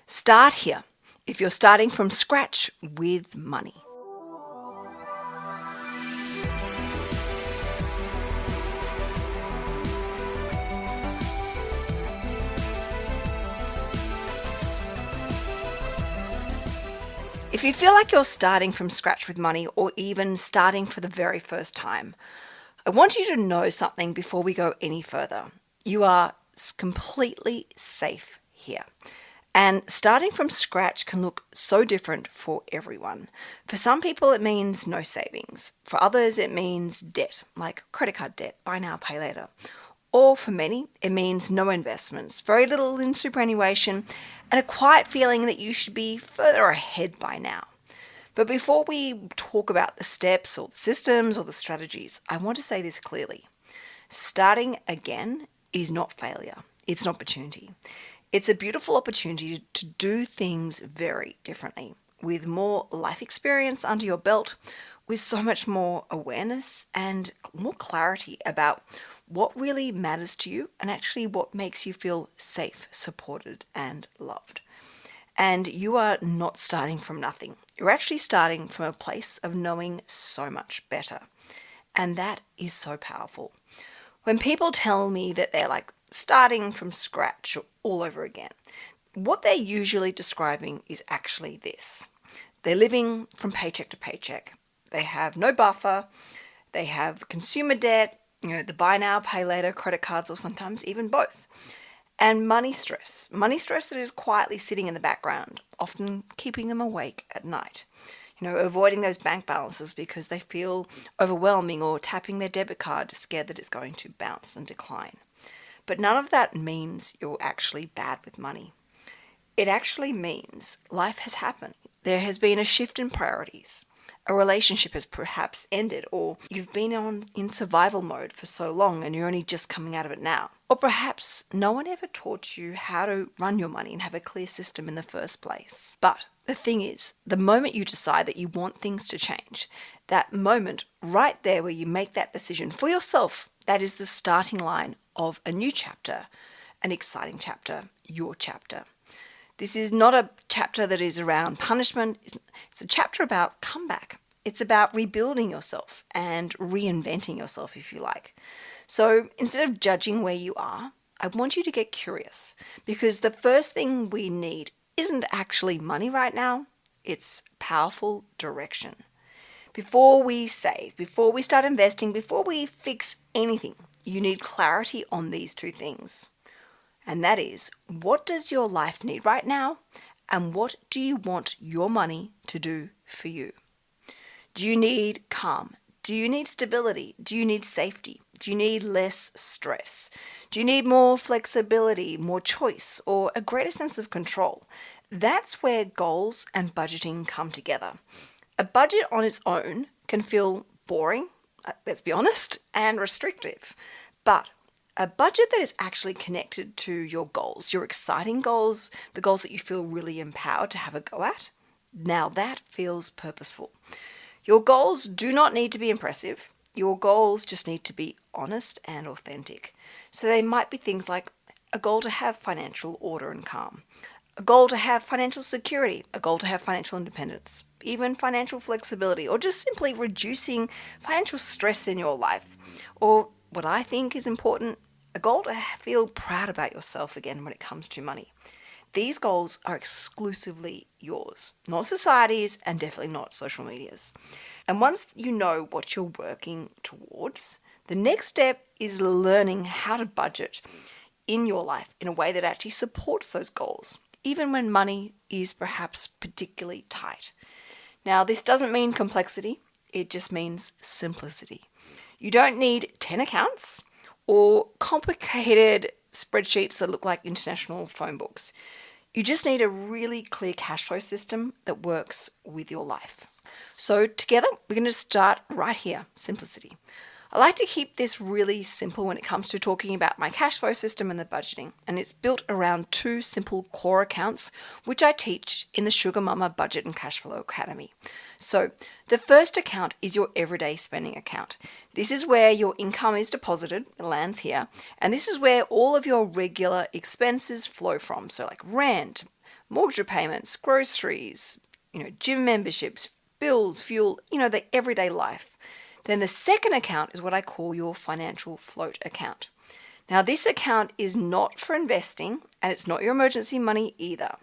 Start here if you're starting from scratch with money. If you feel like you're starting from scratch with money or even starting for the very first time, I want you to know something before we go any further. You are completely safe here. And starting from scratch can look so different for everyone. For some people, it means no savings. For others, it means debt, like credit card debt, buy now, pay later. Or for many, it means no investments, very little in superannuation, and a quiet feeling that you should be further ahead by now. But before we talk about the steps or the systems or the strategies, I want to say this clearly. Starting again is not failure. It's an opportunity. It's a beautiful opportunity to do things very differently, with more life experience under your belt, with so much more awareness and more clarity about what really matters to you and actually what makes you feel safe, supported, and loved. And you are not starting from nothing. You're actually starting from a place of knowing so much better. And that is so powerful. When people tell me that they're like starting from scratch all over again, what they're usually describing is actually this. They're living from paycheck to paycheck. They have no buffer. They have consumer debt, the buy now, pay later, credit cards, or sometimes even both. And money stress that is quietly sitting in the background, often keeping them awake at night. Avoiding those bank balances because they feel overwhelming, or tapping their debit card scared that it's going to bounce and decline. But none of that means you're actually bad with money. It actually means life has happened. There has been a shift in priorities. A relationship has perhaps ended, or you've been in survival mode for so long and you're only just coming out of it now. Or perhaps no one ever taught you how to run your money and have a clear system in the first place. But the thing is, the moment you decide that you want things to change, that moment right there where you make that decision for yourself, that is the starting line of a new chapter, an exciting chapter, your chapter. This is not a chapter that is around punishment. It's a chapter about comeback. It's about rebuilding yourself and reinventing yourself, if you like. So instead of judging where you are, I want you to get curious, because the first thing we need isn't actually money right now. It's powerful direction. Before we save, before we start investing, before we fix anything, you need clarity on these two things. And that is, what does your life need right now? And what do you want your money to do for you? Do you need calm? Do you need stability? Do you need safety? Do you need less stress? Do you need more flexibility, more choice, or a greater sense of control? That's where goals and budgeting come together. A budget on its own can feel boring, let's be honest, and restrictive. But a budget that is actually connected to your goals, your exciting goals, the goals that you feel really empowered to have a go at, now that feels purposeful. Your goals do not need to be impressive. Your goals just need to be honest and authentic. So they might be things like a goal to have financial order and calm, a goal to have financial security, a goal to have financial independence, even financial flexibility, or just simply reducing financial stress in your life. Or what I think is important, a goal to feel proud about yourself again when it comes to money. These goals are exclusively yours, not society's, and definitely not social media's. And once you know what you're working towards, the next step is learning how to budget in your life in a way that actually supports those goals, even when money is perhaps particularly tight. Now, this doesn't mean complexity, it just means simplicity. You don't need 10 accounts or complicated spreadsheets that look like international phone books. You just need a really clear cash flow system that works with your life. So together, we're going to start right here, simplicity. I like to keep this really simple when it comes to talking about my cash flow system and the budgeting, and it's built around two simple core accounts, which I teach in the SugarMamma Budget and Cashflow Academy. So the first account is your everyday spending account. This is where your income is deposited, it lands here, and this is where all of your regular expenses flow from. So like rent, mortgage repayments, groceries, gym memberships, bills, fuel, the everyday life. Then the second account is what I call your financial float account. Now, this account is not for investing and it's not your emergency money either.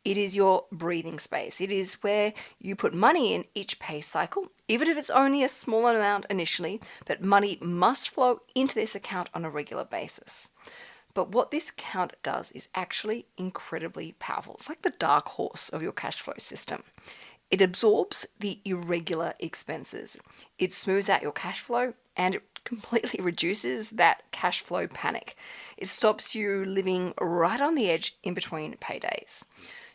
It is your breathing space. It is where you put money in each pay cycle, even if it's only a small amount initially, but money must flow into this account on a regular basis. But what this account does is actually incredibly powerful. It's like the dark horse of your cash flow system. It absorbs the irregular expenses. It smooths out your cash flow and it completely reduces that cash flow panic. It stops you living right on the edge in between paydays.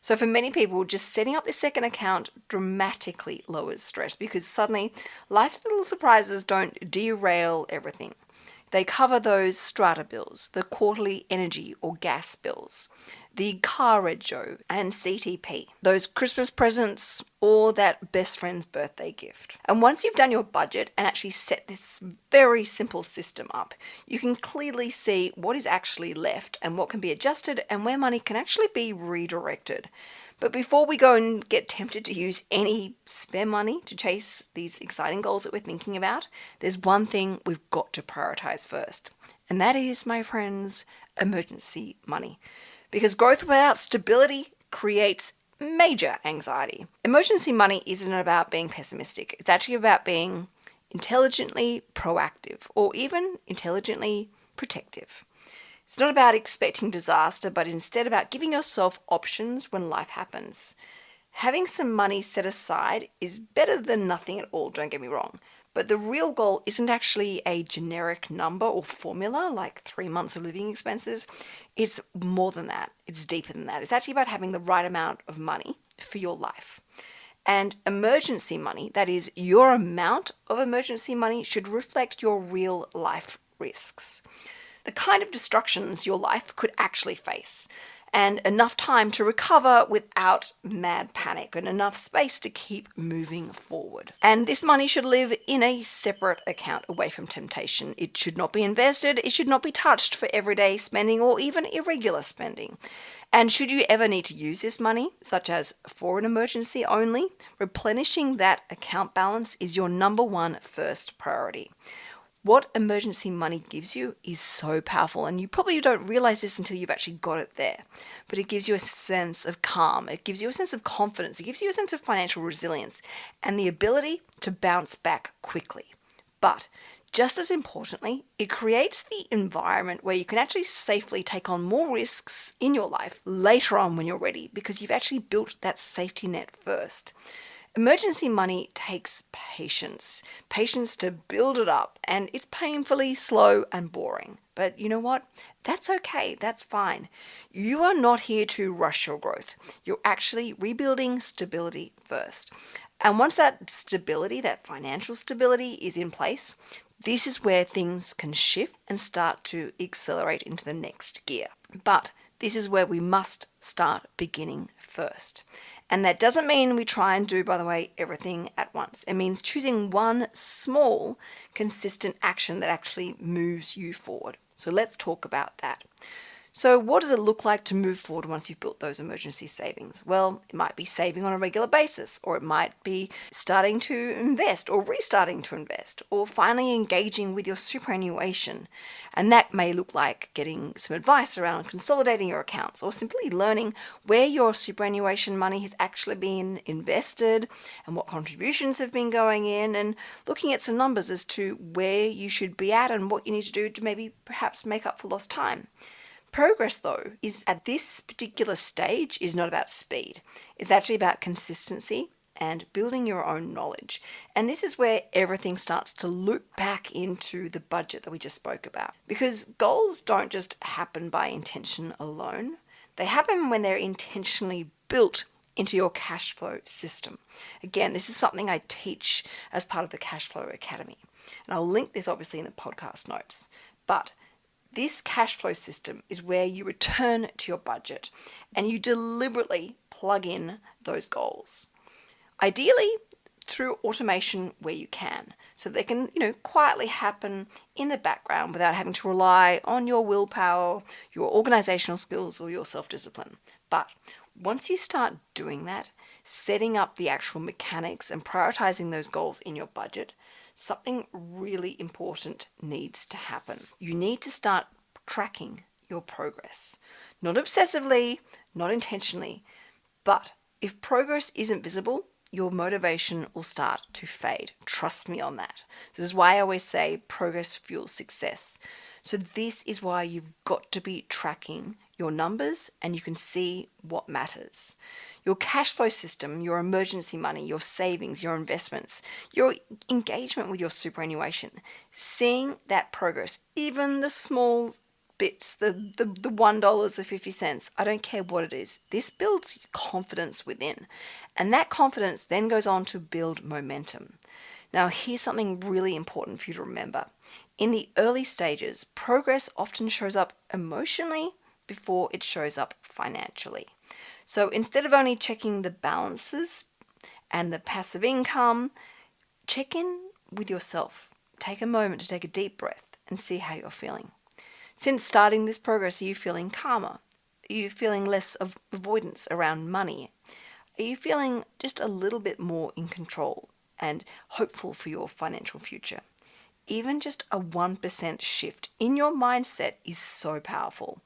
So for many people, just setting up this second account dramatically lowers stress because suddenly life's little surprises don't derail everything. They cover those strata bills, the quarterly energy or gas bills, the car rego and CTP, those Christmas presents, or that best friend's birthday gift. And once you've done your budget and actually set this very simple system up, you can clearly see what is actually left and what can be adjusted and where money can actually be redirected. But before we go and get tempted to use any spare money to chase these exciting goals that we're thinking about, there's one thing we've got to prioritize first. And that is, my friends, emergency money. Because growth without stability creates major anxiety. Emergency money isn't about being pessimistic. It's actually about being intelligently proactive or even intelligently protective. It's not about expecting disaster, but instead about giving yourself options when life happens. Having some money set aside is better than nothing at all, don't get me wrong. But the real goal isn't actually a generic number or formula like 3 months of living expenses. It's more than that. It's deeper than that. It's actually about having the right amount of money for your life. And emergency money, that is, your amount of emergency money, should reflect your real life risks. The kind of destructions your life could actually face, and enough time to recover without mad panic and enough space to keep moving forward. And this money should live in a separate account away from temptation. It should not be invested, it should not be touched for everyday spending or even irregular spending. And should you ever need to use this money, such as for an emergency only, replenishing that account balance is your number one first priority. What emergency money gives you is so powerful, and you probably don't realize this until you've actually got it there. But it gives you a sense of calm, it gives you a sense of confidence, it gives you a sense of financial resilience, and the ability to bounce back quickly. But just as importantly, it creates the environment where you can actually safely take on more risks in your life later on when you're ready, because you've actually built that safety net first. Emergency money takes patience to build it up, and it's painfully slow and boring. But you know what? That's okay. That's fine. You are not here to rush your growth. You're actually rebuilding stability first. And once that stability, that financial stability, is in place, this is where things can shift and start to accelerate into the next gear. But this is where we must start beginning first. And that doesn't mean we try and do, by the way, everything at once. It means choosing one small, consistent action that actually moves you forward. So let's talk about that. So what does it look like to move forward once you've built those emergency savings? Well, it might be saving on a regular basis, or it might be starting to invest or restarting to invest, or finally engaging with your superannuation. And that may look like getting some advice around consolidating your accounts, or simply learning where your superannuation money has actually been invested and what contributions have been going in, and looking at some numbers as to where you should be at and what you need to do to maybe perhaps make up for lost time. Progress, though, is at this particular stage is not about speed. It's actually about consistency and building your own knowledge. And this is where everything starts to loop back into the budget that we just spoke about. Because goals don't just happen by intention alone. They happen when they're intentionally built into your cash flow system. Again, this is something I teach as part of the Cashflow Academy. And I'll link this obviously in the podcast notes. But this cash flow system is where you return to your budget and you deliberately plug in those goals. Ideally, through automation where you can, so they can, quietly happen in the background without having to rely on your willpower, your organizational skills, or your self-discipline. But Once you start doing that, setting up the actual mechanics and prioritizing those goals in your budget, something really important needs to happen. You need to start tracking your progress. Not obsessively, not intentionally, but if progress isn't visible, your motivation will start to fade. Trust me on that. This is why I always say progress fuels success. So this is why you've got to be tracking your numbers and you can see what matters. Your cash flow system, your emergency money, your savings, your investments, your engagement with your superannuation, seeing that progress, even the small bits, the $1.50, I don't care what it is. This builds confidence within. And that confidence then goes on to build momentum. Now, here's something really important for you to remember. In the early stages, progress often shows up emotionally before it shows up financially. So instead of only checking the balances and the passive income, check in with yourself. Take a moment to take a deep breath and see how you're feeling. Since starting this progress, are you feeling calmer? Are you feeling less of avoidance around money? Are you feeling just a little bit more in control and hopeful for your financial future? Even just a 1% shift in your mindset is so powerful.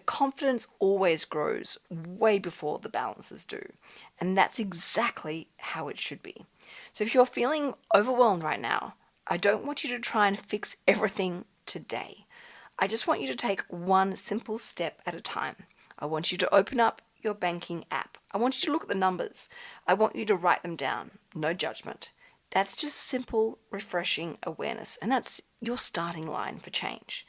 Confidence always grows way before the balances do. And that's exactly how it should be. So if you're feeling overwhelmed right now, I don't want you to try and fix everything today. I just want you to take one simple step at a time. I want you to open up your banking app. I want you to look at the numbers. I want you to write them down. No judgment. That's just simple, refreshing awareness. And that's your starting line for change.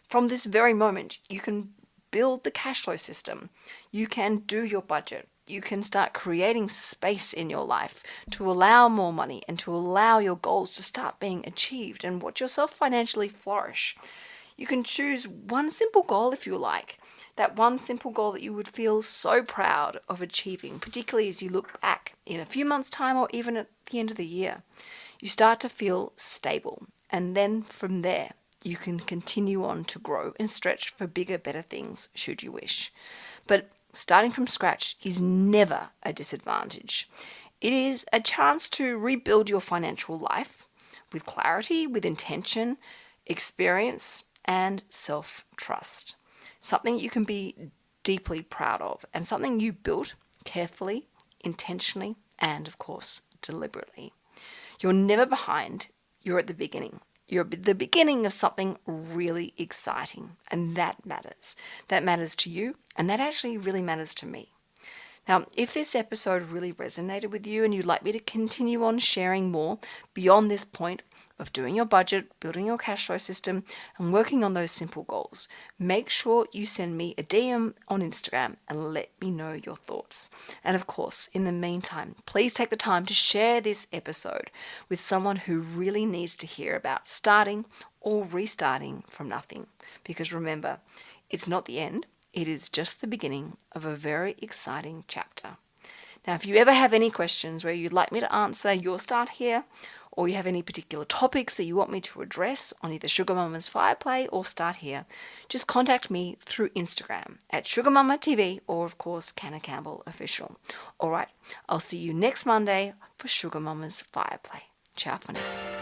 From this very moment, you can build the cash flow system. You can do your budget. You can start creating space in your life to allow more money and to allow your goals to start being achieved and watch yourself financially flourish. You can choose one simple goal if you like. That one simple goal that you would feel so proud of achieving, particularly as you look back in a few months' time or even at the end of the year. You start to feel stable. And then from there, you can continue on to grow and stretch for bigger, better things should you wish. But starting from scratch is never a disadvantage. It is a chance to rebuild your financial life with clarity, with intention, experience, and self-trust. Something you can be deeply proud of and something you built carefully, intentionally, and of course, deliberately. You're never behind. You're at the beginning. You're at the beginning of something really exciting, and that matters. That matters to you, and that actually really matters to me. Now, if this episode really resonated with you and you'd like me to continue on sharing more beyond this point of doing your budget, building your cash flow system, and working on those simple goals, make sure you send me a DM on Instagram and let me know your thoughts. And of course, in the meantime, please take the time to share this episode with someone who really needs to hear about starting or restarting from nothing. Because remember, it's not the end. It is just the beginning of a very exciting chapter. Now, if you ever have any questions where you'd like me to answer your start here, or you have any particular topics that you want me to address on either Sugar Mama's Fireplay or Start Here, just contact me through Instagram at SugarMamma TV or, of course, Canna Campbell Official. All right, I'll see you next Monday for Sugar Mama's Fireplay. Ciao for now.